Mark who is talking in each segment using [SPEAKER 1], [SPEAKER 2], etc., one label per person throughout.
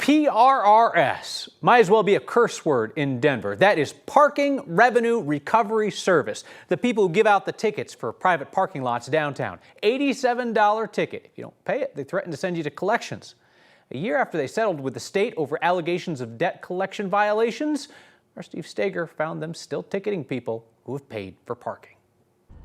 [SPEAKER 1] PRRS might as well be a curse word in Denver. That is Parking Revenue Recovery Service. The people who give out the tickets for private parking lots downtown. $87 ticket. If you don't pay it, they threaten to send you to collections. A year after they settled with the state over allegations of debt collection violations, our Steve Steger found them still ticketing people who have paid for parking.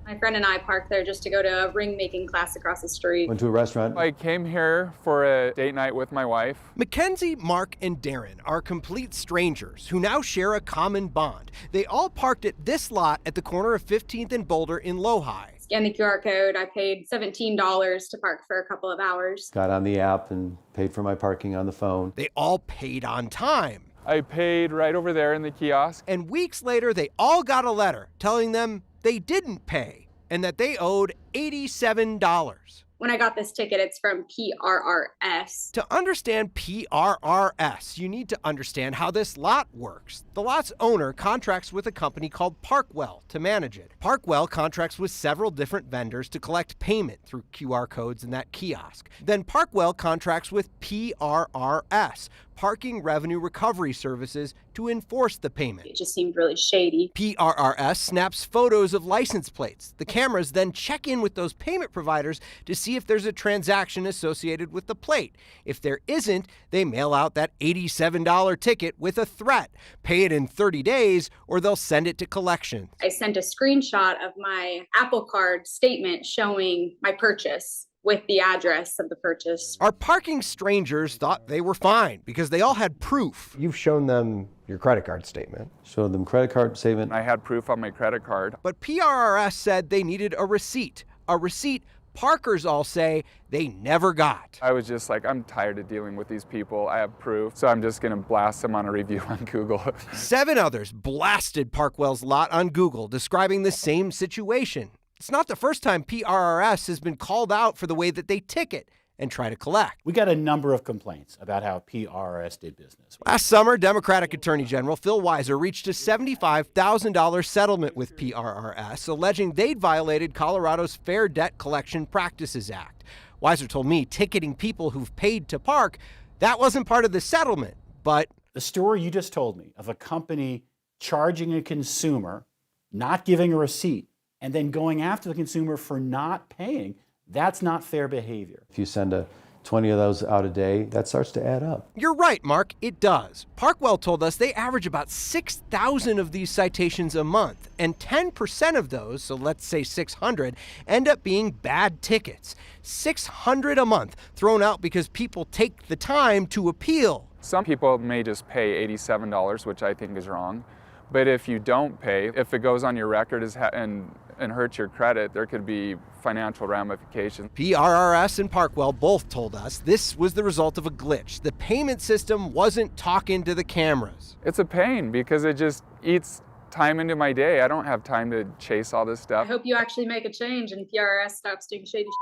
[SPEAKER 2] My friend and I parked there just to go to a ring-making class across the street.
[SPEAKER 3] Went to a restaurant.
[SPEAKER 4] I came here for a date night with my wife.
[SPEAKER 5] Mackenzie, Mark, and Darren are complete strangers who now share a common bond. They all parked at this lot at the corner of 15th and Boulder in Lodi.
[SPEAKER 2] Scanned the QR code. I paid $17 to park for a couple of hours.
[SPEAKER 3] Got on the app and paid for my parking on the phone.
[SPEAKER 5] They all paid on time.
[SPEAKER 4] I paid right over there in the kiosk.
[SPEAKER 5] And weeks later, they all got a letter telling them they didn't pay and that they owed $87.
[SPEAKER 2] When I got this ticket, it's from PRRS.
[SPEAKER 5] To understand PRRS, you need to understand how this lot works. The lot's owner contracts with a company called Parkwell to manage it. Parkwell contracts with several different vendors to collect payment through QR codes in that kiosk. Then Parkwell contracts with PRRS, Parking Revenue Recovery Services, to enforce the payment.
[SPEAKER 2] It just seemed really shady.
[SPEAKER 5] PRRS snaps photos of license plates. The cameras then check in with those payment providers to see if there's a transaction associated with the plate. If there isn't, they mail out that $87 ticket with a threat. Pay it in 30 days or they'll send it to collections.
[SPEAKER 2] I sent a screenshot of my Apple Card statement showing my purchase with the address of the purchase.
[SPEAKER 5] Our parking strangers thought they were fine because they all had proof.
[SPEAKER 6] You've shown them your credit card statement.
[SPEAKER 3] Showed them credit card statement.
[SPEAKER 4] I had proof on my credit card.
[SPEAKER 5] But PRRS said they needed a receipt. A receipt parkers all say they never got.
[SPEAKER 4] I was just like, I'm tired of dealing with these people. I have proof, so I'm just gonna blast them on a review on Google.
[SPEAKER 5] 7 others blasted Parkwell's lot on Google, describing the same situation. It's not the first time PRRS has been called out for the way that they ticket and try to collect.
[SPEAKER 7] We got a number of complaints about how PRRS did business.
[SPEAKER 5] Last summer, Democratic Attorney General Phil Weiser reached a $75,000 settlement with PRRS, alleging they'd violated Colorado's Fair Debt Collection Practices Act. Weiser told me ticketing people who've paid to park, that wasn't part of the settlement, but...
[SPEAKER 7] The story you just told me of a company charging a consumer, not giving a receipt, and then going after the consumer for not paying, that's not fair behavior.
[SPEAKER 3] If you send 20 of those out a day, that starts to add up.
[SPEAKER 5] You're right, Mark, it does. Parkwell told us they average about 6,000 of these citations a month, and 10% of those, so let's say 600, end up being bad tickets. 600 a month thrown out because people take the time to appeal.
[SPEAKER 4] Some people may just pay $87, which I think is wrong. But if you don't pay, if it goes on your record and hurts your credit, there could be financial ramifications.
[SPEAKER 5] PRRS and Parkwell both told us this was the result of a glitch. The payment system wasn't talking to the cameras.
[SPEAKER 4] It's a pain because it just eats time into my day. I don't have time to chase all this
[SPEAKER 2] I
[SPEAKER 4] stuff.
[SPEAKER 2] hope you actually make a change and PRRS stops doing shady shit.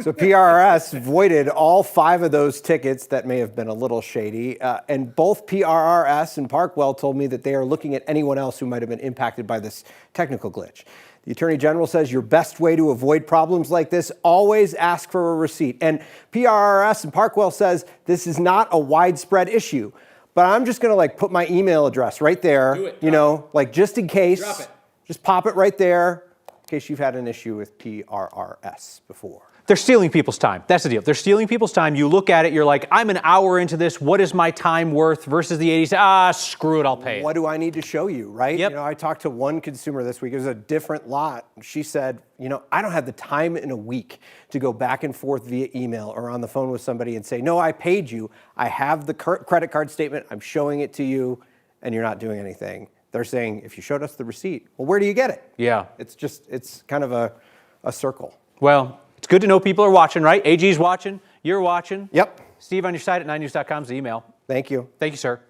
[SPEAKER 6] So PRRS voided all 5 of those tickets that may have been a little shady, and both PRRS and Parkwell told me that they are looking at anyone else who might have been impacted by this technical glitch. The Attorney General says your best way to avoid problems like this, always ask for a receipt. And PRRS and Parkwell says this is not a widespread issue, but I'm just gonna put my email address right there,
[SPEAKER 1] Do it.
[SPEAKER 6] you know, just in case.
[SPEAKER 1] Drop it.
[SPEAKER 6] Just pop it right there in case you've had an issue with PRRS before.
[SPEAKER 1] They're stealing people's time. That's the deal. They're stealing people's time. You look at it, you're like, I'm an hour into this. What is my time worth versus the 80s? Screw it, I'll pay it.
[SPEAKER 6] What do I need to show you, right?
[SPEAKER 1] Yep.
[SPEAKER 6] You know, I talked to one consumer this week. It was a different lot. She said, I don't have the time in a week to go back and forth via email or on the phone with somebody and say, no, I paid you. I have the credit card statement. I'm showing it to you, and you're not doing anything. They're saying, if you showed us the receipt, well, where do you get it?
[SPEAKER 1] Yeah.
[SPEAKER 6] It's kind of a circle.
[SPEAKER 1] Well, it's good to know people are watching, right? AG's watching, you're watching.
[SPEAKER 6] Yep.
[SPEAKER 1] Steve on your site at 9news.com is the email.
[SPEAKER 6] Thank you.
[SPEAKER 1] Thank you, sir.